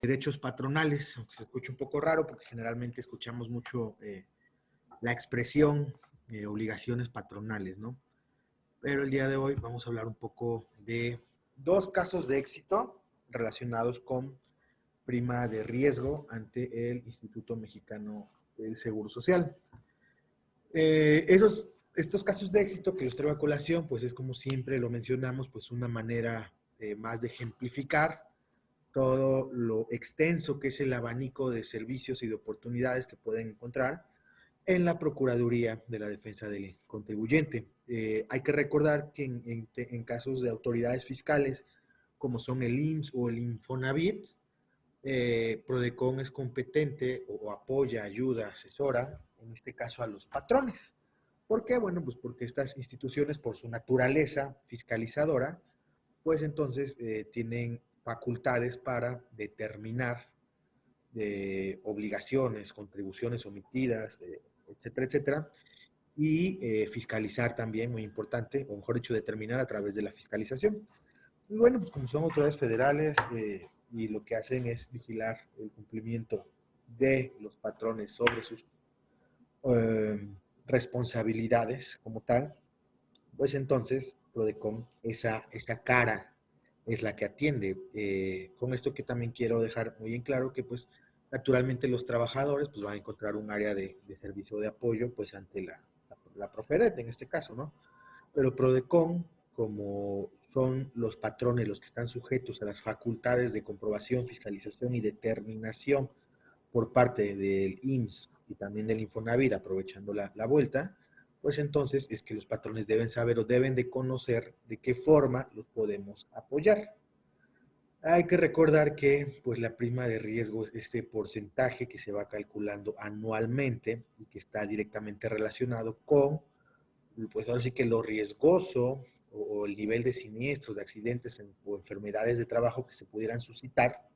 derechos patronales, aunque se escuche un poco raro porque generalmente escuchamos mucho la expresión obligaciones patronales, ¿no? Pero el día de hoy vamos a hablar un poco de dos casos de éxito relacionados con prima de riesgo ante el Instituto Mexicano del Seguro Social. Estos casos de éxito que los traigo a colación, pues es como siempre lo mencionamos, pues una manera más de ejemplificar todo lo extenso que es el abanico de servicios y de oportunidades que pueden encontrar en la Procuraduría de la Defensa del Contribuyente. Hay que recordar que en casos de autoridades fiscales, como son el IMSS o el Infonavit, Prodecon es competente o apoya, ayuda, asesora, en este caso a los patrones. ¿Por qué? Bueno, pues porque estas instituciones, por su naturaleza fiscalizadora, pues entonces tienen facultades para determinar obligaciones, contribuciones omitidas, etcétera, etcétera, y fiscalizar también, muy importante, o mejor dicho, determinar a través de la fiscalización. Y bueno, pues como son autoridades federales y lo que hacen es vigilar el cumplimiento de los patrones sobre sus eh, responsabilidades como tal, pues entonces Prodecon, esa cara es la que atiende. Con esto que también quiero dejar muy en claro que pues naturalmente los trabajadores pues van a encontrar un área de servicio de apoyo pues ante la Profedet en este caso, ¿no? Pero Prodecon, como son los patrones los que están sujetos a las facultades de comprobación, fiscalización y determinación por parte del IMSS y también del Infonavit, aprovechando la vuelta, pues entonces es que los patrones deben saber o deben de conocer de qué forma los podemos apoyar. Hay que recordar que pues la prima de riesgo es este porcentaje que se va calculando anualmente y que está directamente relacionado con, pues ahora sí que lo riesgoso o el nivel de siniestros, de accidentes o enfermedades de trabajo que se pudieran suscitar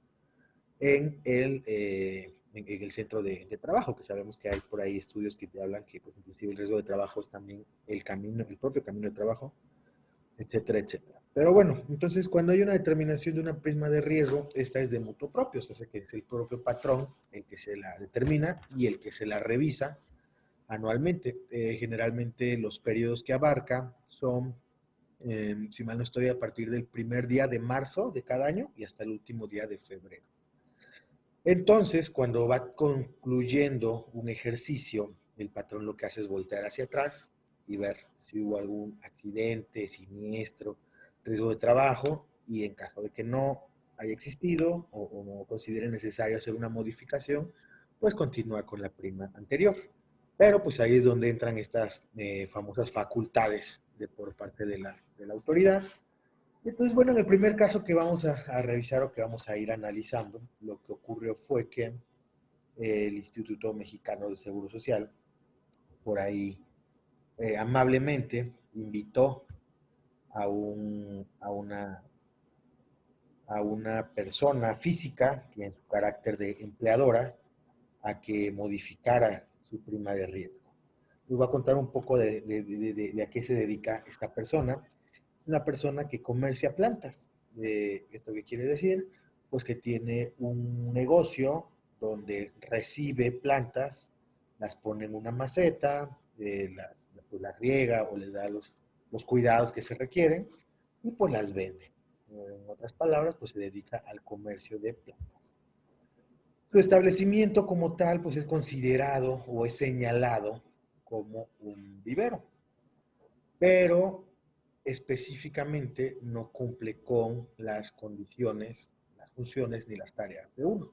en el centro de trabajo, que sabemos que hay por ahí estudios que te hablan que pues inclusive el riesgo de trabajo es también el propio camino de trabajo, etcétera, etcétera. Pero bueno, entonces cuando hay una determinación de una prima de riesgo, esta es de mutuo propio, o sea, que es el propio patrón el que se la determina y el que se la revisa anualmente. Generalmente los periodos que abarca son, si mal no estoy, a partir del primer día de marzo de cada año y hasta el último día de febrero. Entonces, cuando va concluyendo un ejercicio, el patrón lo que hace es voltear hacia atrás y ver si hubo algún accidente, siniestro, riesgo de trabajo, y en caso de que no haya existido o no considere necesario hacer una modificación, pues continúa con la prima anterior. Pero pues ahí es donde entran estas famosas facultades por parte de la autoridad. Entonces, bueno, en el primer caso que vamos a revisar o que vamos a ir analizando, lo que ocurrió fue que el Instituto Mexicano del Seguro Social, por ahí amablemente, invitó a, un, a una persona física, que en su carácter de empleadora, a que modificara su prima de riesgo. Les voy a contar un poco de a qué se dedica esta persona. Una persona que comercia plantas. ¿Esto qué quiere decir? Pues que tiene un negocio donde recibe plantas, las pone en una maceta, pues las riega o les da los cuidados que se requieren y pues las vende. En otras palabras, pues se dedica al comercio de plantas. Su establecimiento como tal, pues es considerado o es señalado como un vivero, pero específicamente no cumple con las condiciones, las funciones ni las tareas de uno,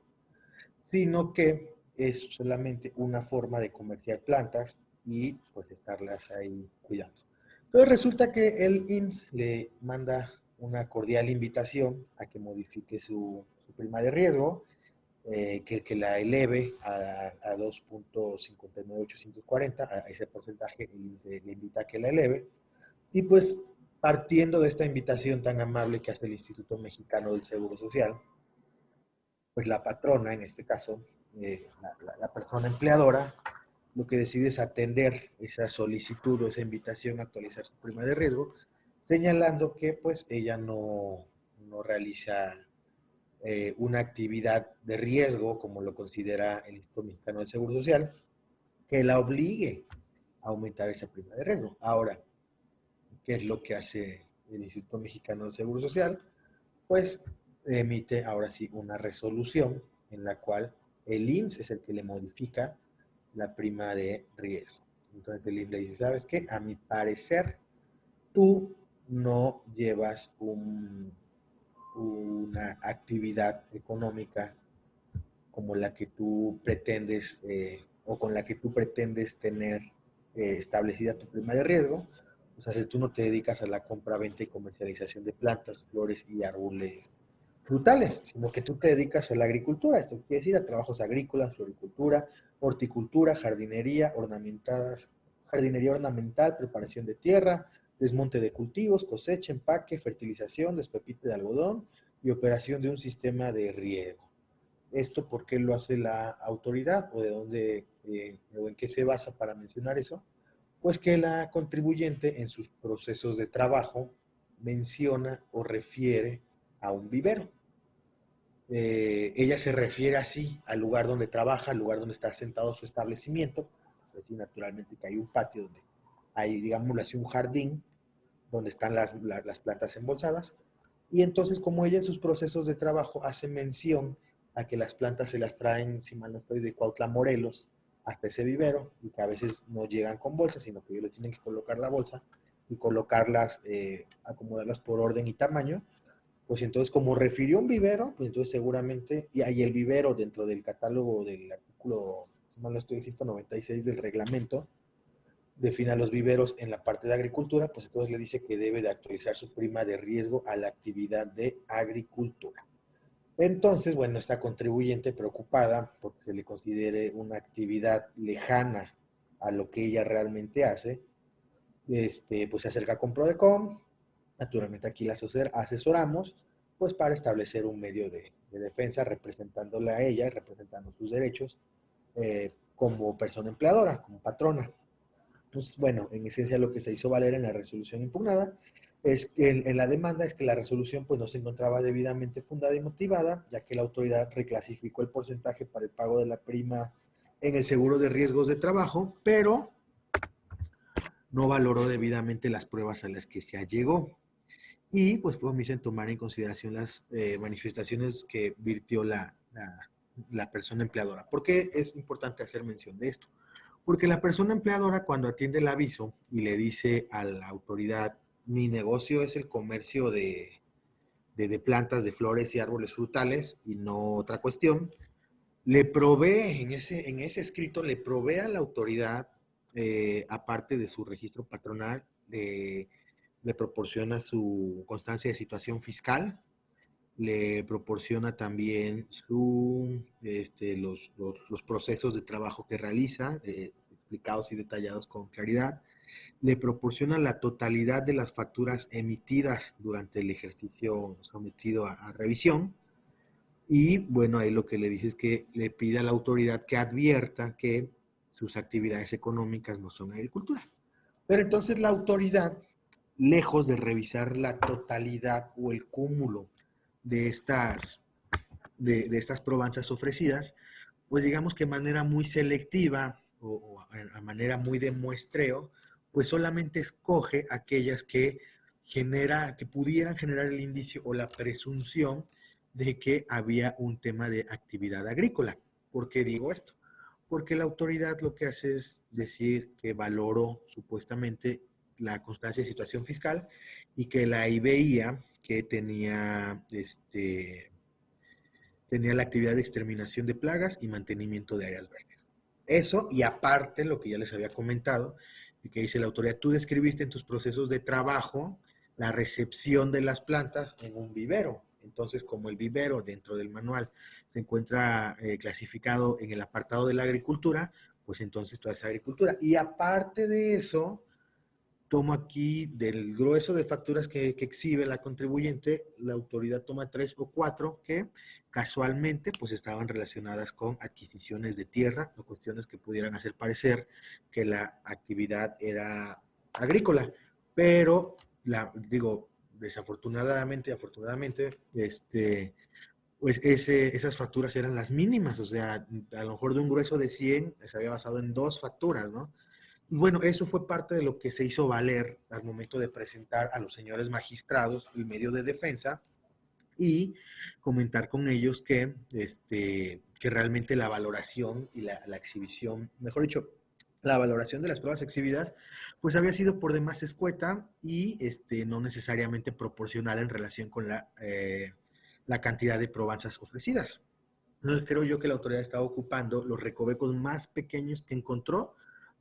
sino que es solamente una forma de comerciar plantas y pues estarlas ahí cuidando. Entonces resulta que el IMSS le manda una cordial invitación a que modifique su prima de riesgo, que la eleve a 2.59840, a ese porcentaje le invita a que la eleve, y pues partiendo de esta invitación tan amable que hace el Instituto Mexicano del Seguro Social, pues la patrona, en este caso, la persona empleadora, lo que decide es atender esa solicitud o esa invitación a actualizar su prima de riesgo, señalando que pues ella no realiza una actividad de riesgo, como lo considera el Instituto Mexicano del Seguro Social, que la obligue a aumentar esa prima de riesgo. Ahora, ¿qué es lo que hace el Instituto Mexicano del Seguro Social? Pues emite ahora sí una resolución en la cual el IMSS es el que le modifica la prima de riesgo. Entonces el IMSS le dice, ¿sabes qué? A mi parecer, tú no llevas una actividad económica como la que tú pretendes o con la que tú pretendes tener establecida tu prima de riesgo. O sea, si tú no te dedicas a la compra, venta y comercialización de plantas, flores y árboles frutales, sino que tú te dedicas a la agricultura. Esto quiere decir a trabajos agrícolas, floricultura, horticultura, jardinería ornamental, preparación de tierra, desmonte de cultivos, cosecha, empaque, fertilización, despepite de algodón y operación de un sistema de riego. ¿Esto por qué lo hace la autoridad o de dónde o en qué se basa para mencionar eso? Pues que la contribuyente en sus procesos de trabajo menciona o refiere a un vivero. Ella se refiere así al lugar donde trabaja, al lugar donde está sentado su establecimiento, pues sí, naturalmente que hay un patio donde hay, digámoslo así, un jardín donde están las plantas embolsadas, y entonces como ella en sus procesos de trabajo hace mención a que las plantas se las traen, si mal no estoy, de Cuautla, Morelos, hasta ese vivero, y que a veces no llegan con bolsas, sino que ellos le tienen que colocar la bolsa y colocarlas, acomodarlas por orden y tamaño, pues entonces como refirió un vivero, pues entonces seguramente, y hay el vivero dentro del catálogo del artículo, si mal no estoy, 196 del reglamento, define a los viveros en la parte de agricultura, pues entonces le dice que debe de actualizar su prima de riesgo a la actividad de agricultura. Entonces, bueno, esta contribuyente preocupada porque se le considere una actividad lejana a lo que ella realmente hace, pues se acerca con Prodecon, naturalmente aquí la asesoramos, pues para establecer un medio de defensa representándola a ella, representando sus derechos como persona empleadora, como patrona. Pues bueno, en esencia lo que se hizo valer en la resolución impugnada es que en la demanda es que la resolución pues no se encontraba debidamente fundada y motivada, ya que la autoridad reclasificó el porcentaje para el pago de la prima en el seguro de riesgos de trabajo, pero no valoró debidamente las pruebas a las que se llegó. Y pues fue omisa en tomar en consideración las manifestaciones que virtió la persona empleadora. ¿Por qué es importante hacer mención de esto? Porque la persona empleadora cuando atiende el aviso y le dice a la autoridad, mi negocio es el comercio de plantas, de flores y árboles frutales y no otra cuestión, le provee en ese escrito, le provee a la autoridad, aparte de su registro patronal, le proporciona su constancia de situación fiscal, le proporciona también los procesos de trabajo que realiza, explicados y detallados con claridad, le proporciona la totalidad de las facturas emitidas durante el ejercicio sometido a revisión, y bueno, ahí lo que le dice es que le pide a la autoridad que advierta que sus actividades económicas no son agricultura. Pero entonces la autoridad, lejos de revisar la totalidad o el cúmulo de estas probanzas ofrecidas, pues digamos que de manera muy selectiva o a manera muy de muestreo, pues solamente escoge aquellas que pudieran generar el indicio o la presunción de que había un tema de actividad agrícola. ¿Por qué digo esto? Porque la autoridad lo que hace es decir que valoró supuestamente la constancia de situación fiscal y que la veía que tenía la actividad de exterminación de plagas y mantenimiento de áreas verdes. Eso, y aparte, lo que ya les había comentado, que dice la autoridad, tú describiste en tus procesos de trabajo la recepción de las plantas en un vivero. Entonces, como el vivero dentro del manual se encuentra clasificado en el apartado de la agricultura, pues entonces toda esa agricultura. Y aparte de eso, tomo aquí del grueso de facturas que exhibe la contribuyente, la autoridad toma 3 o 4 que casualmente pues estaban relacionadas con adquisiciones de tierra o cuestiones que pudieran hacer parecer que la actividad era agrícola. Pero, digo, desafortunadamente, afortunadamente, pues esas facturas eran las mínimas, o sea, a lo mejor de un grueso de 100 se había basado en 2 facturas, ¿no? Y bueno, eso fue parte de lo que se hizo valer al momento de presentar a los señores magistrados el medio de defensa y comentar con ellos que realmente la valoración y la exhibición, mejor dicho, la valoración de las pruebas exhibidas, pues había sido por demás escueta y no necesariamente proporcional en relación con la cantidad de probanzas ofrecidas. Entonces creo yo que la autoridad estaba ocupando los recovecos más pequeños que encontró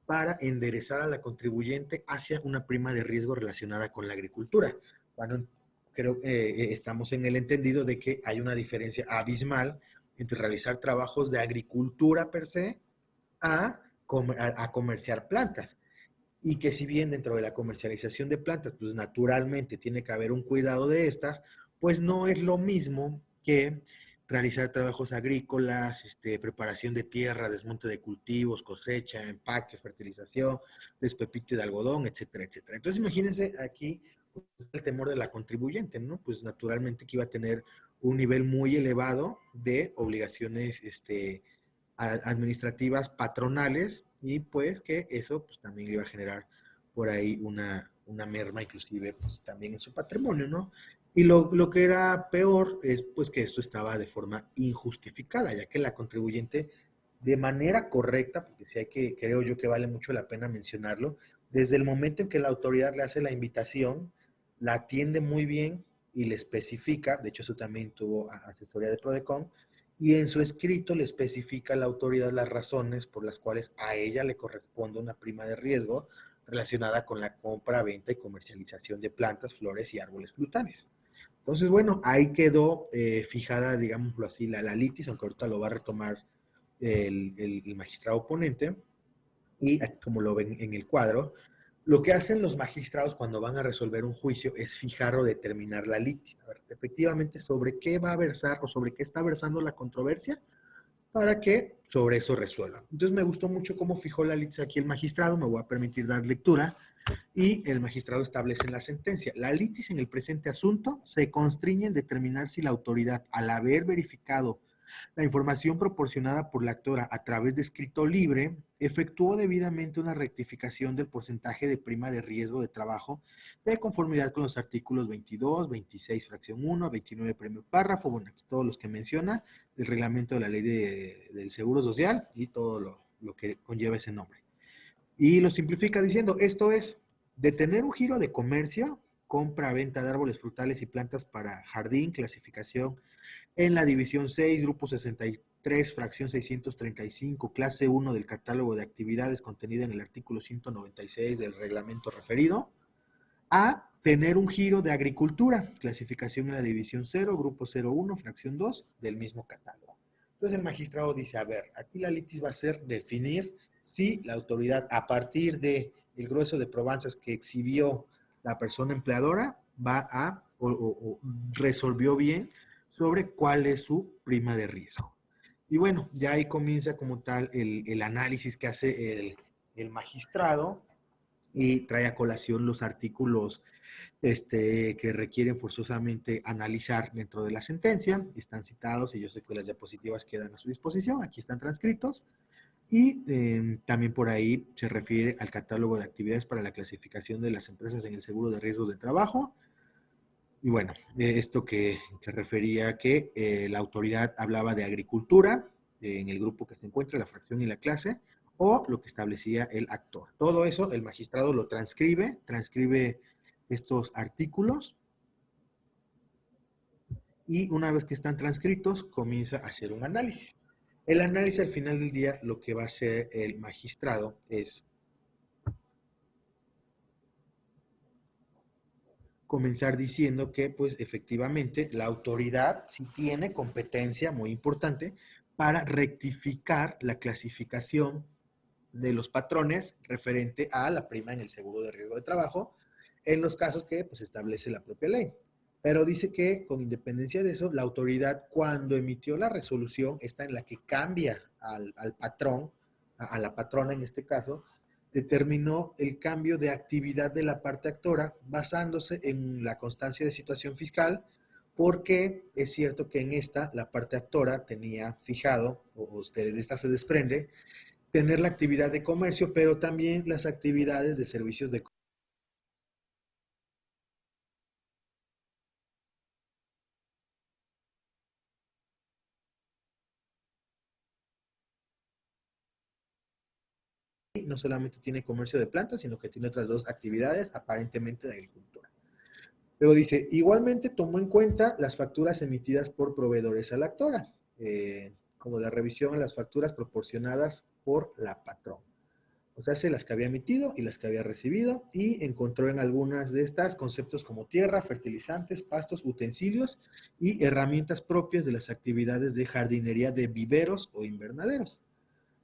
para enderezar a la contribuyente hacia una prima de riesgo relacionada con la agricultura. Bueno, creo que estamos en el entendido de que hay una diferencia abismal entre realizar trabajos de agricultura per se a comerciar plantas. Y que si bien dentro de la comercialización de plantas, pues naturalmente tiene que haber un cuidado de estas, pues no es lo mismo que realizar trabajos agrícolas, preparación de tierra, desmonte de cultivos, cosecha, empaque, fertilización, despepite de algodón, etcétera, etcétera. Entonces imagínense aquí pues, el temor de la contribuyente, ¿no? Pues naturalmente que iba a tener un nivel muy elevado de obligaciones, administrativas patronales y pues que eso pues también iba a generar por ahí una merma inclusive pues también en su patrimonio, ¿no? Y lo que era peor es pues que esto estaba de forma injustificada, ya que la contribuyente de manera correcta, porque sí hay que, creo yo que vale mucho la pena mencionarlo, desde el momento en que la autoridad le hace la invitación, la atiende muy bien y le especifica, de hecho eso también tuvo asesoría de Prodecon, y en su escrito le especifica a la autoridad las razones por las cuales a ella le corresponde una prima de riesgo relacionada con la compra, venta y comercialización de plantas, flores y árboles frutales. Entonces, bueno, ahí quedó fijada, digámoslo así, la litis, aunque ahorita lo va a retomar el magistrado oponente, y como lo ven en el cuadro, lo que hacen los magistrados cuando van a resolver un juicio es fijar o determinar la litis. A ver, efectivamente, sobre qué va a versar o sobre qué está versando la controversia para que sobre eso resuelvan. Entonces me gustó mucho cómo fijó la litis aquí el magistrado, me voy a permitir dar lectura, y el magistrado establece en la sentencia, la litis en el presente asunto se constriñe en determinar si la autoridad, al haber verificado la información proporcionada por la actora a través de escrito libre efectuó debidamente una rectificación del porcentaje de prima de riesgo de trabajo de conformidad con los artículos 22, 26, fracción 1, 29, primer párrafo, bueno, aquí todos los que menciona, el reglamento de la ley del Seguro Social y todo lo que conlleva ese nombre. Y lo simplifica diciendo, esto es, detener un giro de comercio, compra, venta de árboles frutales y plantas para jardín, clasificación en la división 6, grupo 63, fracción 635, clase 1 del catálogo de actividades contenida en el artículo 196 del reglamento referido, a tener un giro de agricultura, clasificación en la división 0, grupo 01, fracción 2 del mismo catálogo. Entonces el magistrado dice, a ver, aquí la litis va a ser definir si la autoridad, a partir del grueso de probanzas que exhibió la persona empleadora, va a o resolvió bien sobre cuál es su prima de riesgo. Y bueno, ya ahí comienza como tal el análisis que hace el magistrado y trae a colación los artículos que requieren forzosamente analizar dentro de la sentencia. Están citados y yo sé que las diapositivas quedan a su disposición. Aquí están transcritos. Y también por ahí se refiere al catálogo de actividades para la clasificación de las empresas en el seguro de riesgos de trabajo. Y bueno, esto que refería que la autoridad hablaba de agricultura en el grupo que se encuentra, la fracción y la clase, o lo que establecía el actor. Todo eso el magistrado lo transcribe estos artículos y una vez que están transcritos comienza a hacer un análisis. El análisis al final del día lo que va a hacer el magistrado es comenzar diciendo que pues efectivamente la autoridad sí tiene competencia muy importante para rectificar la clasificación de los patrones referente a la prima en el seguro de riesgo de trabajo en los casos que pues establece la propia ley. Pero dice que con independencia de eso, la autoridad cuando emitió la resolución, está en la que cambia al patrón, a la patrona en este caso, determinó el cambio de actividad de la parte actora basándose en la constancia de situación fiscal porque es cierto que en esta la parte actora tenía fijado, o de esta se desprende, tener la actividad de comercio, pero también las actividades de servicios de no solamente tiene comercio de plantas, sino que tiene otras dos actividades aparentemente de agricultura. Luego dice, igualmente tomó en cuenta las facturas emitidas por proveedores a la actora, como la revisión a las facturas proporcionadas por la patrón. O sea, las que había emitido y las que había recibido, y encontró en algunas de estas conceptos como tierra, fertilizantes, pastos, utensilios y herramientas propias de las actividades de jardinería de viveros o invernaderos,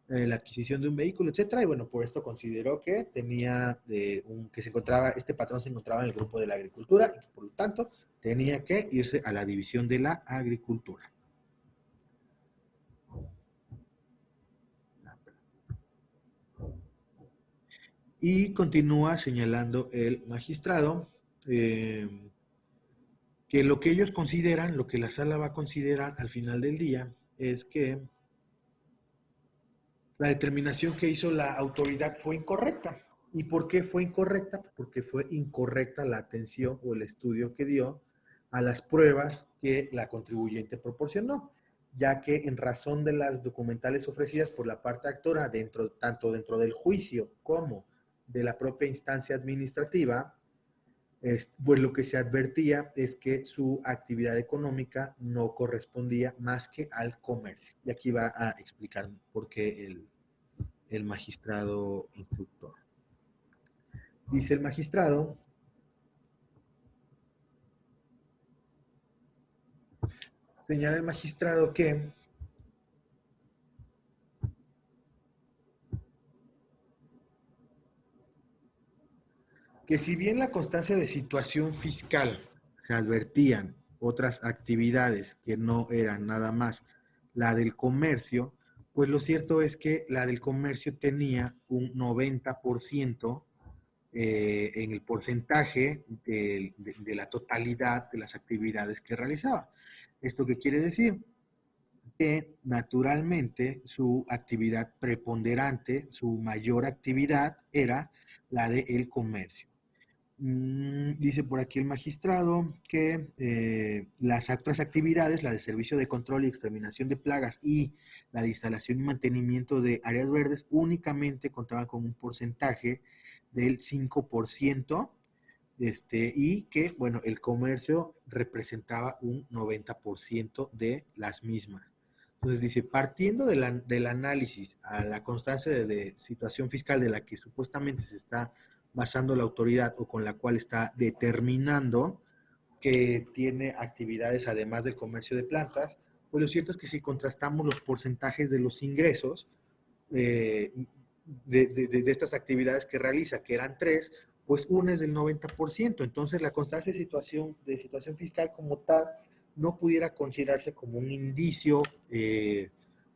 la adquisición de un vehículo, etcétera. Y bueno, por esto consideró que tenía que se encontraba, este patrón se encontraba en el grupo de la agricultura y que por lo tanto tenía que irse a la división de la agricultura. Y continúa señalando el magistrado que lo que ellos consideran, lo que la sala va a considerar al final del día, es que la determinación que hizo la autoridad fue incorrecta. ¿Y por qué fue incorrecta? Porque fue incorrecta la atención o el estudio que dio a las pruebas que la contribuyente proporcionó, ya que en razón de las documentales ofrecidas por la parte actora, tanto dentro del juicio como de la propia instancia administrativa, pues lo que se advertía es que su actividad económica no correspondía más que al comercio. Y aquí va a explicar por qué el magistrado instructor. Dice el magistrado, señala el magistrado que si bien la constancia de situación fiscal se advertían otras actividades que no eran nada más la del comercio, pues lo cierto es que la del comercio tenía un 90% en el porcentaje de la totalidad de las actividades que realizaba. ¿Esto qué quiere decir? Que naturalmente su actividad preponderante, su mayor actividad era la del comercio. Dice por aquí el magistrado que las otras actividades, la de servicio de control y exterminación de plagas y la de instalación y mantenimiento de áreas verdes, únicamente contaban con un porcentaje del 5%, y que, bueno, el comercio representaba un 90% de las mismas. Entonces dice, partiendo del análisis a la constancia de situación fiscal de la que supuestamente se está basando la autoridad o con la cual está determinando que tiene actividades además del comercio de plantas, pues lo cierto es que si contrastamos los porcentajes de los ingresos eh, de estas actividades que realiza, que eran tres, pues una es del 90%. Entonces la constancia de situación fiscal como tal no pudiera considerarse como un indicio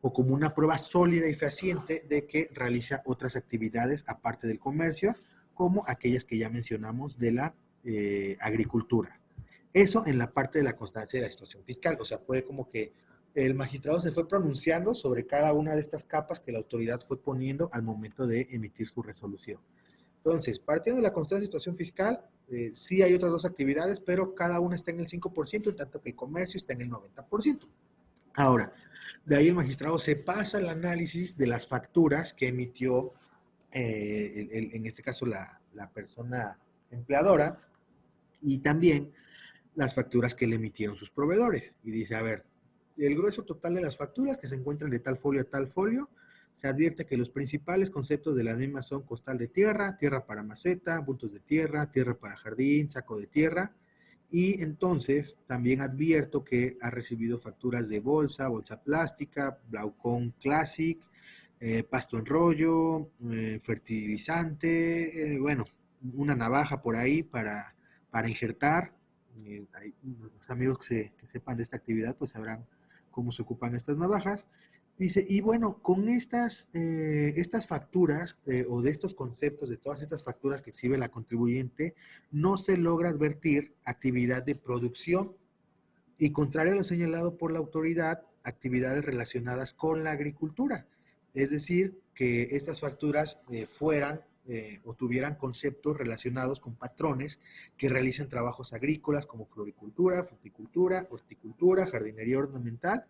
o como una prueba sólida y fehaciente de que realiza otras actividades aparte del comercio, como aquellas que ya mencionamos de la agricultura. Eso en la parte de la constancia de la situación fiscal, o sea, fue como que el magistrado se fue pronunciando sobre cada una de estas capas que la autoridad fue poniendo al momento de emitir su resolución. Entonces, partiendo de la constancia de situación fiscal, sí hay otras dos actividades, pero cada una está en el 5%, en tanto que el comercio está en el 90%. Ahora, de ahí el magistrado se pasa al análisis de las facturas que emitió, en este caso, la persona empleadora, y también las facturas que le emitieron sus proveedores. Y dice, a ver, el grueso total de las facturas que se encuentran de tal folio a tal folio, se advierte que los principales conceptos de las mismas son costal de tierra, tierra para maceta, bultos de tierra, tierra para jardín, saco de tierra. Y entonces también advierto que ha recibido facturas de bolsa, bolsa plástica, Blaucon Classic, pasto en rollo, fertilizante, bueno, una navaja por ahí para injertar. Hay los amigos que sepan de esta actividad, pues sabrán cómo se ocupan estas navajas. Dice, y bueno, con estas facturas o de estos conceptos, de todas estas facturas que exhibe la contribuyente, no se logra advertir actividad de producción Y contrario a lo señalado por la autoridad, actividades relacionadas con la agricultura. Es decir, que estas facturas fueran o tuvieran conceptos relacionados con patrones que realicen trabajos agrícolas como floricultura, fruticultura, horticultura, jardinería ornamental,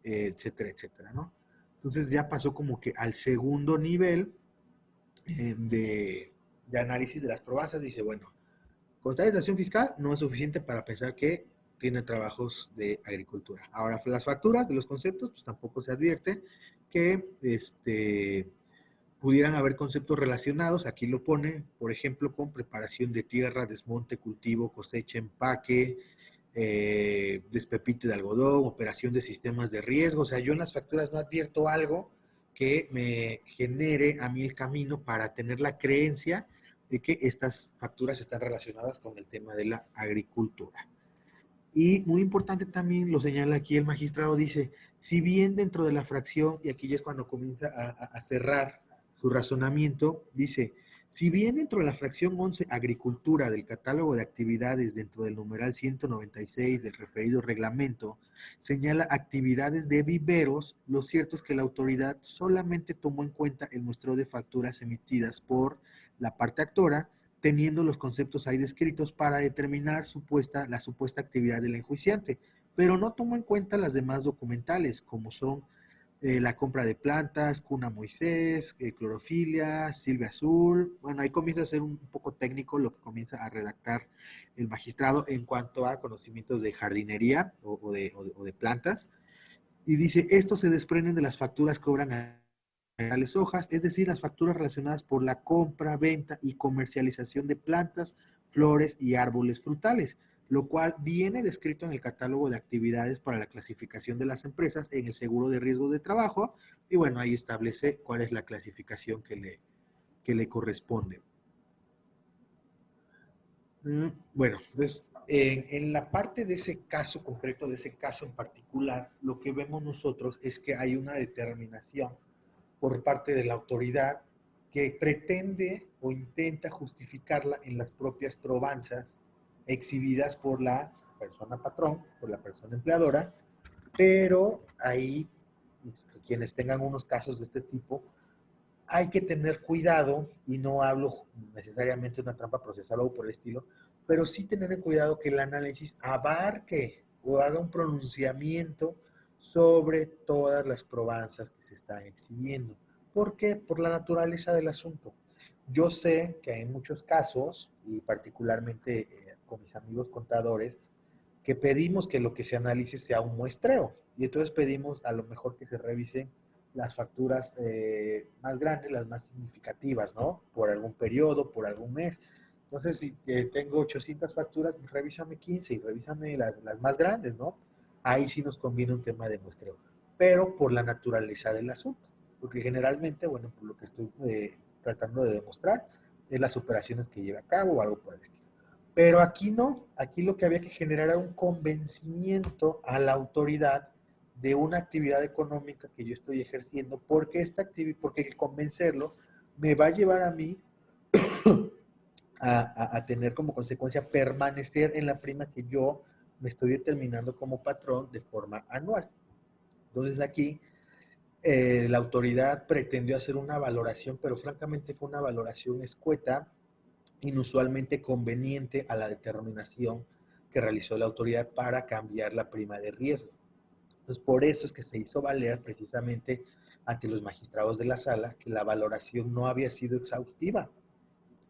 etcétera, etcétera, ¿no? Entonces ya pasó como que al segundo nivel de análisis de las probanzas. Dice, bueno, constatar estación fiscal no es suficiente para pensar que tiene trabajos de agricultura. Ahora, las facturas de los conceptos, pues tampoco se advierte que pudieran haber conceptos relacionados, aquí lo pone, por ejemplo, con preparación de tierra, desmonte, cultivo, cosecha, empaque, despepite de algodón, operación de sistemas de riesgo. O sea, yo en las facturas no advierto algo que me genere a mí el camino para tener la creencia de que estas facturas están relacionadas con el tema de la agricultura. Y muy importante también, lo señala aquí el magistrado, dice, si bien dentro de la fracción, y aquí ya es cuando comienza a cerrar su razonamiento, dice, si bien dentro de la fracción 11, agricultura del catálogo de actividades dentro del numeral 196 del referido reglamento, señala actividades de viveros, lo cierto es que la autoridad solamente tomó en cuenta el muestreo de facturas emitidas por la parte actora, teniendo los conceptos ahí descritos para determinar la supuesta actividad del enjuiciante, pero no tomó en cuenta las demás documentales, como son la compra de plantas, Cuna Moisés, clorofilia, Silvia Azul. Bueno, ahí comienza a ser un poco técnico lo que comienza a redactar el magistrado en cuanto a conocimientos de jardinería o de plantas. Y dice, estos se desprenden de las facturas que obran a tales hojas, es decir, las facturas relacionadas por la compra, venta y comercialización de plantas, flores y árboles frutales, lo cual viene descrito en el catálogo de actividades para la clasificación de las empresas en el seguro de riesgo de trabajo, y bueno, ahí establece cuál es la clasificación que le corresponde. Bueno, pues en la parte de ese caso concreto, de ese caso en particular, lo que vemos nosotros es que hay una determinación por parte de la autoridad que pretende o intenta justificarla en las propias probanzas exhibidas por la persona patrón, por la persona empleadora, pero ahí quienes tengan unos casos de este tipo, hay que tener cuidado, y no hablo necesariamente de una trampa procesal o por el estilo, pero sí tener cuidado que el análisis abarque o haga un pronunciamiento sobre todas las probanzas que se están exhibiendo. ¿Por qué? Por la naturaleza del asunto. Yo sé que hay muchos casos, y particularmente con mis amigos contadores, que pedimos que lo que se analice sea un muestreo. Y entonces pedimos a lo mejor que se revisen las facturas más grandes, las más significativas, ¿no? Por algún periodo, por algún mes. Entonces, si tengo 800 facturas, pues revísame 15 y revísame las más grandes, ¿no? Ahí sí nos conviene un tema de muestreo, pero por la naturaleza del asunto. Porque generalmente, bueno, por lo que estoy tratando de demostrar, es las operaciones que lleva a cabo o algo por el estilo. Pero aquí no, aquí lo que había que generar era un convencimiento a la autoridad de una actividad económica que yo estoy ejerciendo, porque porque el convencerlo me va a llevar a mí a tener como consecuencia permanecer en la prima que yo me estoy determinando como patrón de forma anual. Entonces aquí la autoridad pretendió hacer una valoración, pero francamente fue una valoración escueta, inusualmente conveniente a la determinación que realizó la autoridad para cambiar la prima de riesgo. Entonces, por eso es que se hizo valer precisamente ante los magistrados de la sala que la valoración no había sido exhaustiva,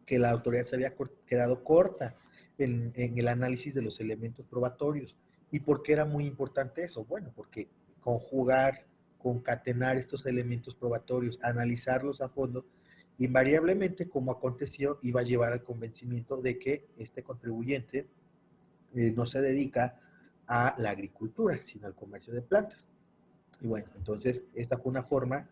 que la autoridad se había quedado corta en el análisis de los elementos probatorios. ¿Y por qué era muy importante eso? Bueno, porque conjugar, concatenar estos elementos probatorios, analizarlos a fondo, invariablemente, como aconteció, iba a llevar al convencimiento de que este contribuyente no se dedica a la agricultura, sino al comercio de plantas. Y bueno, entonces esta fue una forma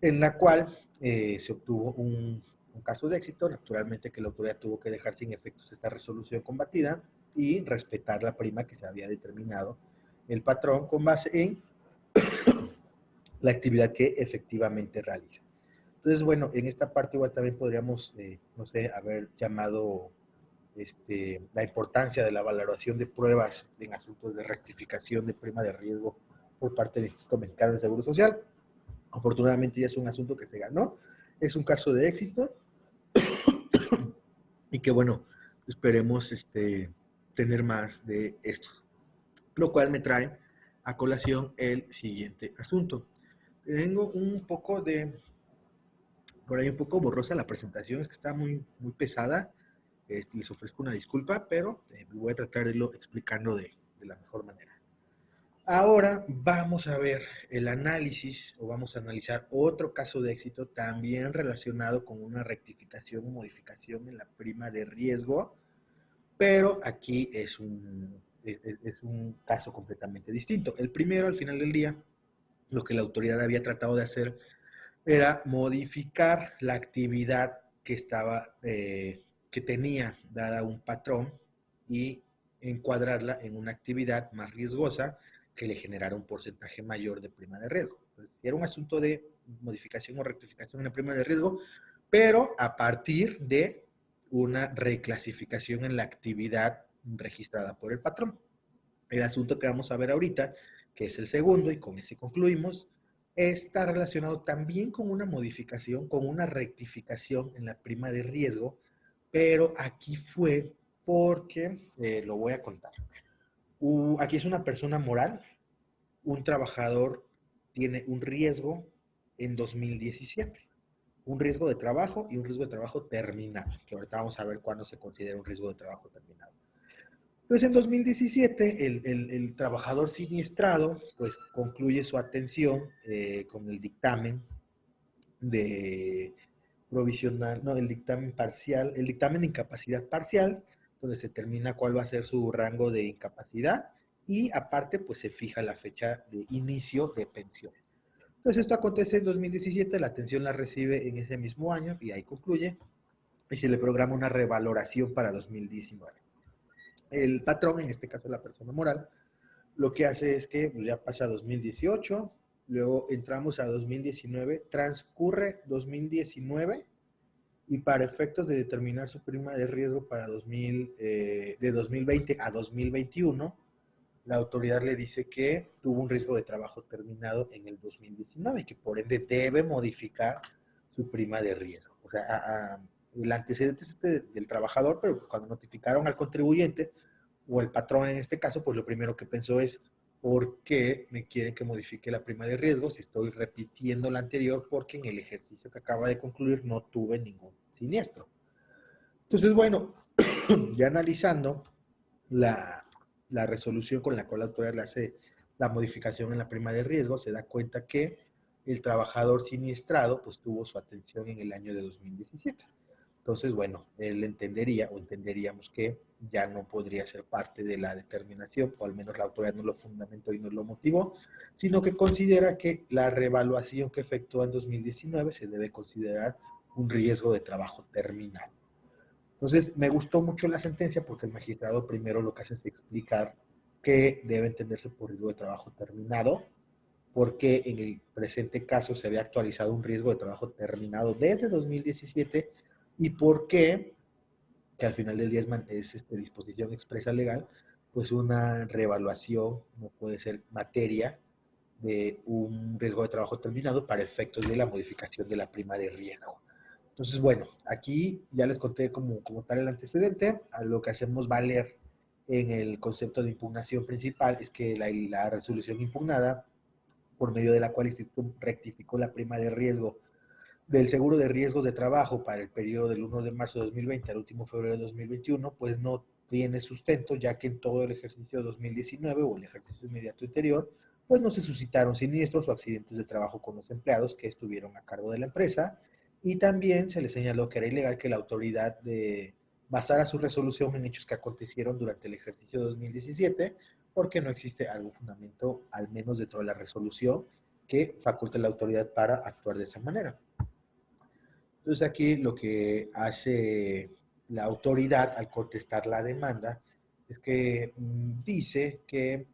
en la cual se obtuvo un caso de éxito. Naturalmente que la autoridad tuvo que dejar sin efectos esta resolución combatida y respetar la prima que se había determinado el patrón con base en la actividad que efectivamente realiza. Entonces, bueno, en esta parte igual también podríamos, no sé, haber llamado la importancia de la valoración de pruebas en asuntos de rectificación de prima de riesgo por parte del Instituto Mexicano del Seguro Social. Afortunadamente ya es un asunto que se ganó, es un caso de éxito y que bueno, esperemos tener más de estos. Lo cual me trae a colación el siguiente asunto. Tengo un poco por ahí un poco borrosa la presentación, es que está muy pesada. Les ofrezco una disculpa, pero voy a tratar de irlo explicando de la mejor manera. Ahora vamos a ver el análisis, o vamos a analizar otro caso de éxito también relacionado con una rectificación o modificación en la prima de riesgo, pero aquí es un caso completamente distinto. El primero, al final del día, lo que la autoridad había tratado de hacer era modificar la actividad que tenía dada un patrón y encuadrarla en una actividad más riesgosa que le generara un porcentaje mayor de prima de riesgo. Entonces, era un asunto de modificación o rectificación en la prima de riesgo, pero a partir de una reclasificación en la actividad registrada por el patrón. El asunto que vamos a ver ahorita, que es el segundo, y con ese concluimos, está relacionado también con una modificación, con una rectificación en la prima de riesgo, pero aquí fue porque, lo voy a contar. Aquí es una persona moral, un trabajador tiene un riesgo en 2017, un riesgo de trabajo y un riesgo de trabajo terminal, que ahorita vamos a ver cuándo se considera un riesgo de trabajo terminal. Entonces, en 2017, el trabajador siniestrado, pues, concluye su atención con el dictamen de provisional, no, el dictamen parcial, el dictamen de incapacidad parcial, donde se determina cuál va a ser su rango de incapacidad y aparte, pues, se fija la fecha de inicio de pensión. Entonces, esto acontece en 2017, la atención la recibe en ese mismo año y ahí concluye, y se le programa una revaloración para 2019. El patrón, en este caso la persona moral, lo que hace es que pues, ya pasa 2018, luego entramos a 2019, transcurre 2019 y para efectos de determinar su prima de riesgo para de 2020 a 2021, la autoridad le dice que tuvo un riesgo de trabajo terminado en el 2019 y que por ende debe modificar su prima de riesgo. O sea, el antecedente es del trabajador, pero cuando notificaron al contribuyente, o el patrón en este caso, pues lo primero que pensó es, ¿por qué me quieren que modifique la prima de riesgo si estoy repitiendo la anterior? Porque en el ejercicio que acaba de concluir no tuve ningún siniestro. Entonces, bueno, ya analizando la resolución con la cual la autoridad le hace la modificación en la prima de riesgo, se da cuenta que el trabajador siniestrado pues tuvo su atención en el año de 2017. Entonces, bueno, él entendería o entenderíamos que ya no podría ser parte de la determinación, o al menos la autoridad no lo fundamentó y no lo motivó, sino que considera que la reevaluación que efectuó en 2019 se debe considerar un riesgo de trabajo terminal. Entonces, me gustó mucho la sentencia porque el magistrado primero lo que hace es explicar que debe entenderse por riesgo de trabajo terminado, porque en el presente caso se había actualizado un riesgo de trabajo terminado desde 2017 y por qué, que al final del día es disposición expresa legal, pues una reevaluación no puede ser materia de un riesgo de trabajo terminado para efectos de la modificación de la prima de riesgo. Entonces, bueno, aquí ya les conté como tal el antecedente. A lo que hacemos valer en el concepto de impugnación principal es que la resolución impugnada, por medio de la cual el Instituto rectificó la prima de riesgo del seguro de riesgos de trabajo para el periodo del 1 de marzo de 2020 al último febrero de 2021, pues no tiene sustento, ya que en todo el ejercicio de 2019 o el ejercicio inmediato anterior, pues no se suscitaron siniestros o accidentes de trabajo con los empleados que estuvieron a cargo de la empresa, y también se le señaló que era ilegal que la autoridad basara su resolución en hechos que acontecieron durante el ejercicio de 2017, porque no existe algún fundamento, al menos dentro de la resolución, que faculte a la autoridad para actuar de esa manera. Entonces aquí lo que hace la autoridad al contestar la demanda es que dice que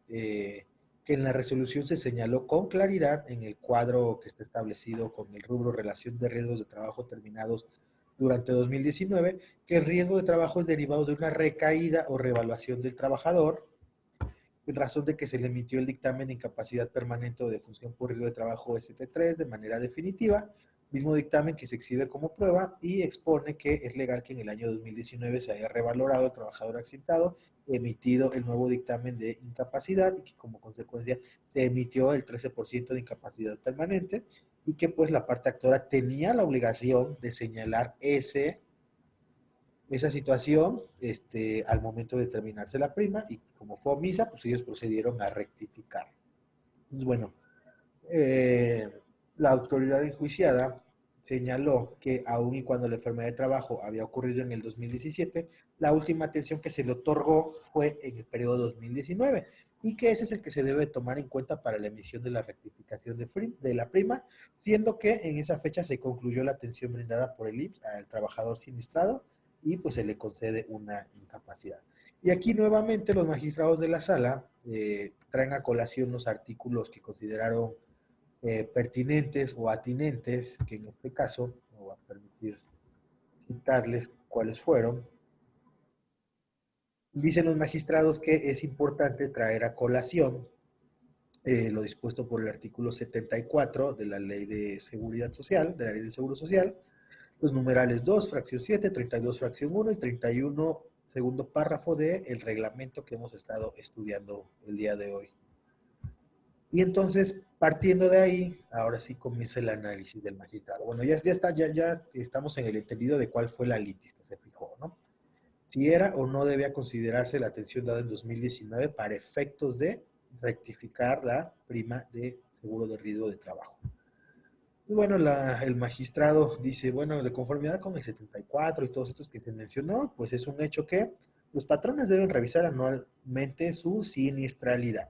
en la resolución se señaló con claridad en el cuadro que está establecido con el rubro relación de riesgos de trabajo terminados durante 2019 que el riesgo de trabajo es derivado de una recaída o reevaluación del trabajador, en razón de que se le emitió el dictamen de incapacidad permanente o de función por riesgo de trabajo ST3 de manera definitiva, mismo dictamen que se exhibe como prueba y expone que es legal que en el año 2019 se haya revalorado el trabajador accidentado, emitido el nuevo dictamen de incapacidad y que como consecuencia se emitió el 13% de incapacidad permanente y que pues la parte actora tenía la obligación de señalar esa situación al momento de terminarse la prima y como fue omisa, pues ellos procedieron a rectificar. Pues bueno, eh, la autoridad enjuiciada señaló que aun y cuando la enfermedad de trabajo había ocurrido en el 2017, la última atención que se le otorgó fue en el periodo 2019 y que ese es el que se debe tomar en cuenta para la emisión de la rectificación de la prima, siendo que en esa fecha se concluyó la atención brindada por el IMSS al trabajador siniestrado y pues se le concede una incapacidad. Y aquí nuevamente los magistrados de la sala traen a colación los artículos que consideraron pertinentes o atinentes, que en este caso me voy a permitir citarles cuáles fueron. Dicen los magistrados que es importante traer a colación lo dispuesto por el artículo 74 de la Ley de Seguridad Social, de la Ley del Seguro Social, los numerales 2, fracción 7, 32, fracción 1 y 31, segundo párrafo del reglamento que hemos estado estudiando el día de hoy. Y entonces, partiendo de ahí, ahora sí comienza el análisis del magistrado. Bueno, ya estamos en el entendido de cuál fue la litis que se fijó, ¿no? Si era o no debía considerarse la atención dada en 2019 para efectos de rectificar la prima de seguro de riesgo de trabajo. Y bueno, el magistrado dice, bueno, de conformidad con el 74 y todos estos que se mencionó, pues es un hecho que los patrones deben revisar anualmente su siniestralidad.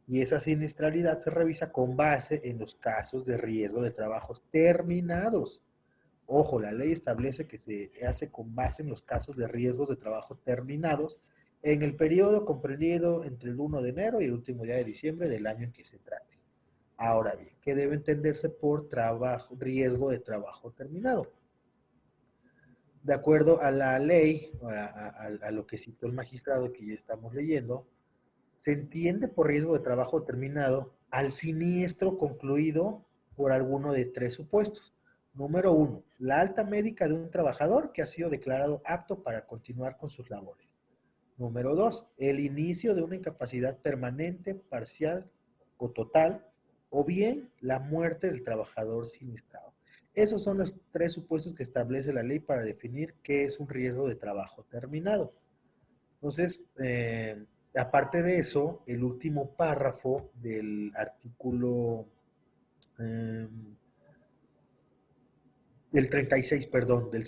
Y esa siniestralidad se revisa con base en los casos de riesgo de trabajos terminados. Ojo, la ley establece que se hace con base en los casos de riesgos de trabajo terminados en el periodo comprendido entre el 1 de enero y el último día de diciembre del año en que se trate. Ahora bien, ¿qué debe entenderse por riesgo de trabajo terminado? De acuerdo a la ley, a lo que citó el magistrado que ya estamos leyendo, se entiende por riesgo de trabajo terminado al siniestro concluido por alguno de tres supuestos. Número uno, la alta médica de un trabajador que ha sido declarado apto para continuar con sus labores. Número dos, el inicio de una incapacidad permanente, parcial o total, o bien la muerte del trabajador siniestrado. Esos son los tres supuestos que establece la ley para definir qué es un riesgo de trabajo terminado. Entonces, aparte de eso, el último párrafo del artículo, del 36, perdón, en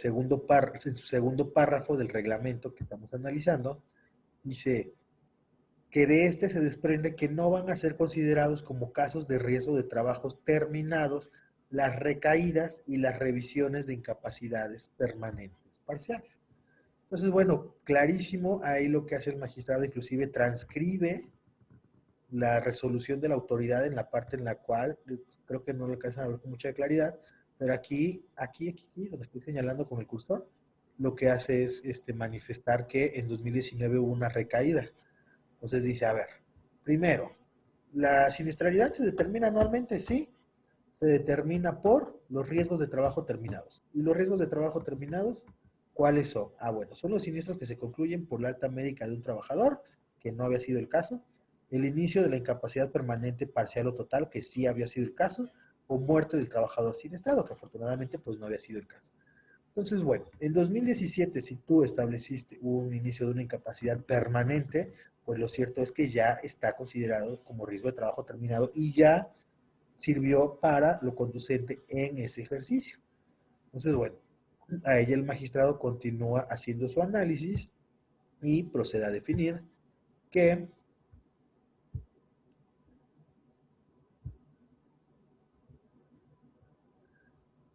su segundo párrafo del reglamento que estamos analizando, dice que de este se desprende que no van a ser considerados como casos de riesgo de trabajos terminados las recaídas y las revisiones de incapacidades permanentes parciales. Entonces, bueno, clarísimo, ahí lo que hace el magistrado inclusive transcribe la resolución de la autoridad en la parte en la cual, creo que no lo alcanzan a ver con mucha claridad, pero aquí, donde estoy señalando con el cursor, lo que hace es manifestar que en 2019 hubo una recaída. Entonces dice, a ver, primero, ¿la siniestralidad se determina anualmente? Sí, se determina por los riesgos de trabajo terminados. ¿Y los riesgos de trabajo terminados? ¿Cuáles son? Ah, bueno, son los siniestros que se concluyen por la alta médica de un trabajador, que no había sido el caso, el inicio de la incapacidad permanente parcial o total, que sí había sido el caso, o muerte del trabajador siniestrado, que afortunadamente pues no había sido el caso. Entonces, bueno, en 2017, si tú estableciste un inicio de una incapacidad permanente, pues lo cierto es que ya está considerado como riesgo de trabajo terminado y ya sirvió para lo conducente en ese ejercicio. Entonces, bueno, a ella el magistrado continúa haciendo su análisis y procede a definir que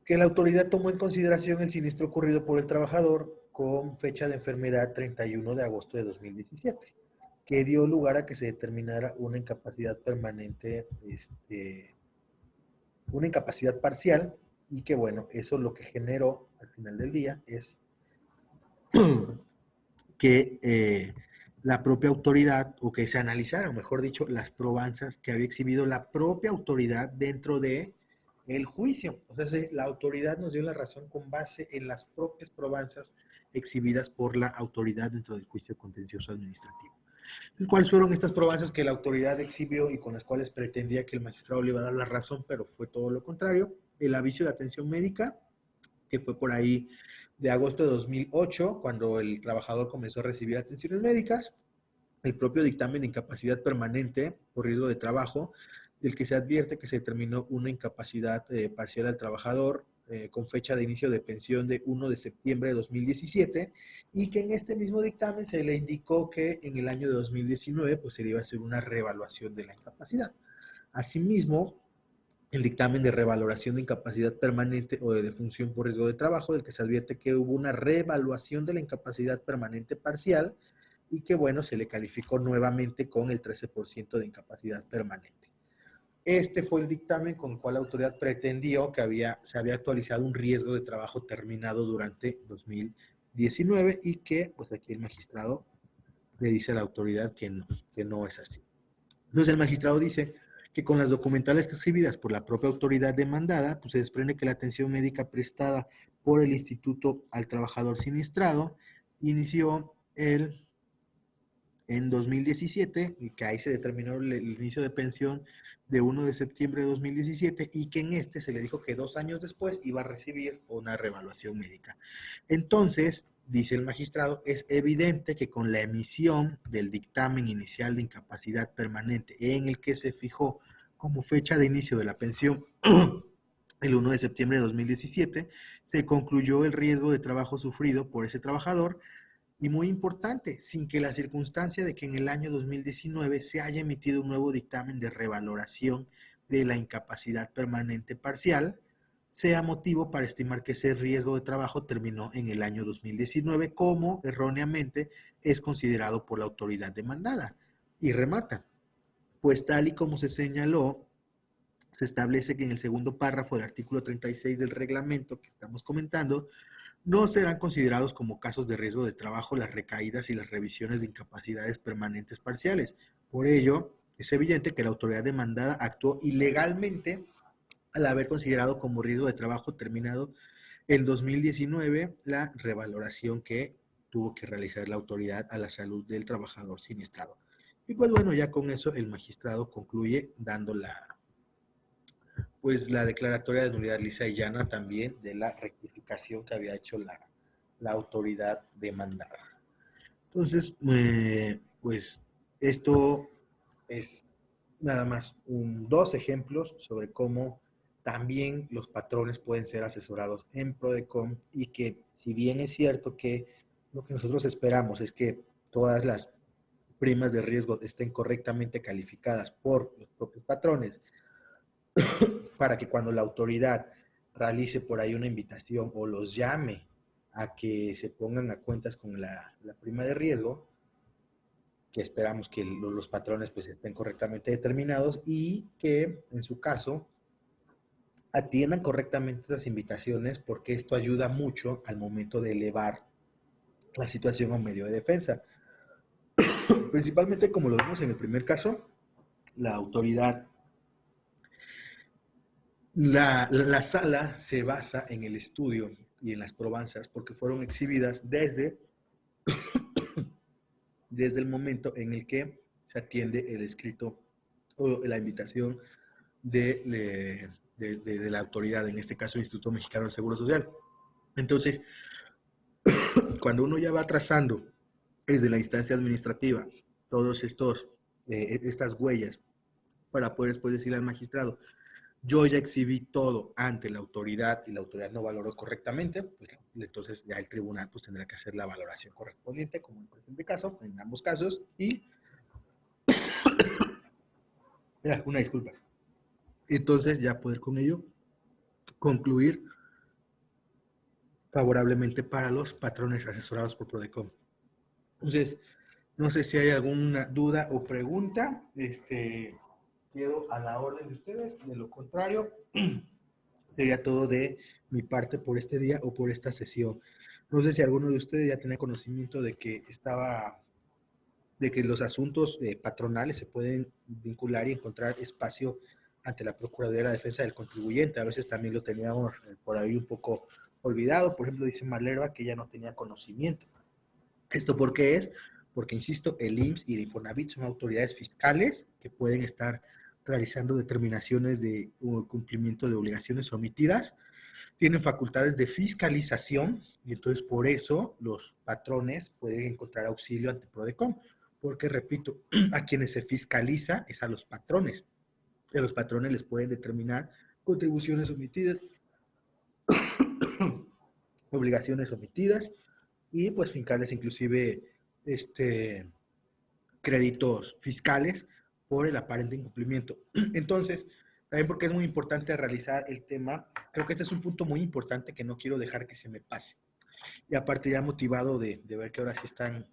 la autoridad tomó en consideración el siniestro ocurrido por el trabajador con fecha de enfermedad 31 de agosto de 2017, que dio lugar a que se determinara una incapacidad permanente, una incapacidad parcial y que bueno, eso lo que generó al final del día es que la propia autoridad, o que se analizaran, mejor dicho, las probanzas que había exhibido la propia autoridad dentro de el juicio. O sea, la autoridad nos dio la razón con base en las propias probanzas exhibidas por la autoridad dentro del juicio contencioso administrativo. Entonces, ¿cuáles fueron estas probanzas que la autoridad exhibió y con las cuales pretendía que el magistrado le iba a dar la razón, pero fue todo lo contrario? El aviso de atención médica, que fue por ahí de agosto de 2008, cuando el trabajador comenzó a recibir atenciones médicas, el propio dictamen de incapacidad permanente por riesgo de trabajo, del que se advierte que se determinó una incapacidad parcial al trabajador con fecha de inicio de pensión de 1 de septiembre de 2017, y que en este mismo dictamen se le indicó que en el año de 2019 pues se le iba a hacer una reevaluación de la incapacidad. Asimismo, el dictamen de revaloración de incapacidad permanente o de defunción por riesgo de trabajo, del que se advierte que hubo una reevaluación de la incapacidad permanente parcial y que, bueno, se le calificó nuevamente con el 13% de incapacidad permanente. Este fue el dictamen con el cual la autoridad pretendió que se había actualizado un riesgo de trabajo terminado durante 2019 y que, pues aquí el magistrado le dice a la autoridad que no es así. Entonces el magistrado dice que con las documentales exhibidas por la propia autoridad demandada, pues se desprende que la atención médica prestada por el instituto al trabajador siniestrado inició en 2017, y que ahí se determinó el inicio de pensión de 1 de septiembre de 2017, y que en este se le dijo que 2 años después iba a recibir una reevaluación médica. Entonces, dice el magistrado, es evidente que con la emisión del dictamen inicial de incapacidad permanente, en el que se fijó como fecha de inicio de la pensión el 1 de septiembre de 2017, se concluyó el riesgo de trabajo sufrido por ese trabajador, y muy importante, sin que la circunstancia de que en el año 2019 se haya emitido un nuevo dictamen de revaloración de la incapacidad permanente parcial sea motivo para estimar que ese riesgo de trabajo terminó en el año 2019, como erróneamente es considerado por la autoridad demandada. Y remata, pues tal y como se señaló, se establece que en el segundo párrafo del artículo 36 del reglamento que estamos comentando, no serán considerados como casos de riesgo de trabajo las recaídas y las revisiones de incapacidades permanentes parciales. Por ello, es evidente que la autoridad demandada actuó ilegalmente al haber considerado como riesgo de trabajo terminado en 2019 la revaloración que tuvo que realizar la autoridad a la salud del trabajador siniestrado. Y pues bueno, ya con eso el magistrado concluye dando la declaratoria de nulidad lisa y llana también de la rectificación que había hecho la autoridad demandada. Entonces, pues esto es nada más dos ejemplos sobre cómo también los patrones pueden ser asesorados en PRODECON, y que si bien es cierto que lo que nosotros esperamos es que todas las primas de riesgo estén correctamente calificadas por los propios patrones, para que cuando la autoridad realice por ahí una invitación o los llame a que se pongan a cuentas con la prima de riesgo, que esperamos que los patrones pues estén correctamente determinados y que en su caso atiendan correctamente estas invitaciones, porque esto ayuda mucho al momento de elevar la situación a un medio de defensa. Principalmente, como lo vimos en el primer caso, la autoridad, la sala se basa en el estudio y en las probanzas, porque fueron exhibidas desde el momento en el que se atiende el escrito o la invitación de la autoridad, en este caso el Instituto Mexicano del Seguro Social. Entonces, cuando uno ya va trazando desde la instancia administrativa todos estas huellas para poder después decirle al magistrado, yo ya exhibí todo ante la autoridad y la autoridad no valoró correctamente, pues entonces ya el tribunal pues tendrá que hacer la valoración correspondiente, como en el presente caso, en ambos casos, y una disculpa. Entonces ya poder con ello concluir favorablemente para los patrones asesorados por PRODECON. Entonces, no sé si hay alguna duda o pregunta, quedo a la orden de ustedes. De lo contrario, Sería todo de mi parte por este día o por esta sesión. No sé si alguno de ustedes ya tenía conocimiento de que los asuntos patronales se pueden vincular y encontrar espacio ante la Procuraduría de la Defensa del Contribuyente. A veces también lo teníamos por ahí un poco olvidado. Por ejemplo, dice Malerva que ella no tenía conocimiento. ¿Esto por qué es? Porque, insisto, el IMSS y el Infonavit son autoridades fiscales que pueden estar realizando determinaciones de cumplimiento de obligaciones omitidas, tienen facultades de fiscalización y entonces por eso los patrones pueden encontrar auxilio ante PRODECON, porque, repito, a quienes se fiscaliza es a los patrones. Y a los patrones les pueden determinar contribuciones omitidas, obligaciones omitidas y pues fincarles inclusive créditos fiscales por el aparente incumplimiento. Entonces, también porque es muy importante realizar el tema, creo que este es un punto muy importante que no quiero dejar que se me pase. Y aparte ya motivado de ver que ahora sí están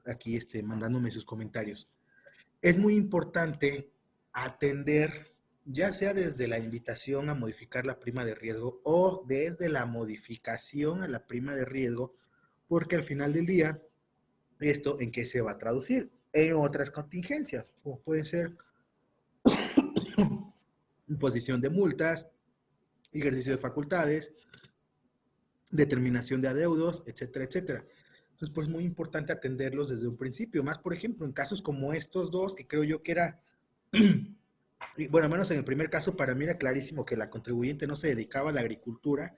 aquí mandándome sus comentarios. Es muy importante atender, ya sea desde la invitación a modificar la prima de riesgo o desde la modificación a la prima de riesgo, porque al final del día, ¿esto en qué se va a traducir? En otras contingencias, como puede ser imposición de multas, ejercicio de facultades, determinación de adeudos, etcétera, etcétera. Entonces, pues es muy importante atenderlos desde un principio, más por ejemplo en casos como estos dos, que creo yo que era, bueno, al menos en el primer caso para mí era clarísimo que la contribuyente no se dedicaba a la agricultura.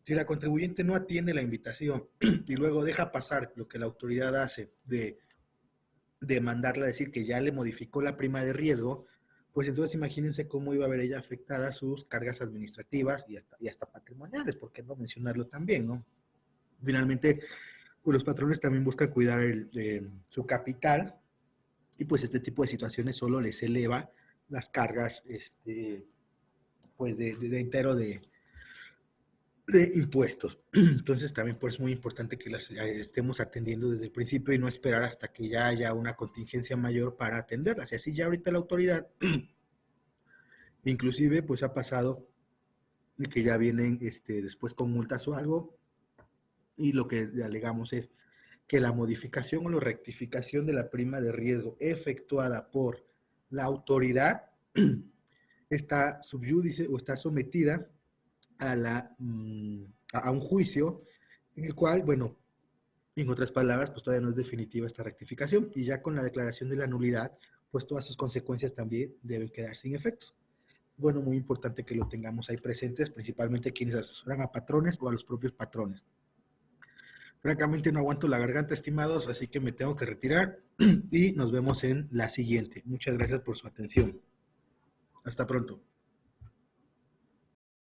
Si la contribuyente no atiende la invitación y luego deja pasar lo que la autoridad hace de mandarla a decir que ya le modificó la prima de riesgo, pues entonces imagínense cómo iba a ver ella afectadas sus cargas administrativas y hasta patrimoniales, ¿por qué no mencionarlo también, no? Finalmente, pues los patrones también buscan cuidar su capital y pues este tipo de situaciones solo les eleva las cargas, pues de entero de impuestos. Entonces también pues es muy importante que las estemos atendiendo desde el principio y no esperar hasta que ya haya una contingencia mayor para atenderlas. Y así ya ahorita la autoridad, inclusive pues ha pasado que ya vienen después con multas o algo y lo que alegamos es que la modificación o la rectificación de la prima de riesgo efectuada por la autoridad está subyúdice o está sometida a un juicio en el cual, bueno, en otras palabras, pues todavía no es definitiva esta rectificación y ya con la declaración de la nulidad, pues todas sus consecuencias también deben quedar sin efectos. Bueno, muy importante que lo tengamos ahí presentes, principalmente quienes asesoran a patrones o a los propios patrones. Francamente no aguanto la garganta, estimados, así que me tengo que retirar y nos vemos en la siguiente. Muchas gracias por su atención. Hasta pronto.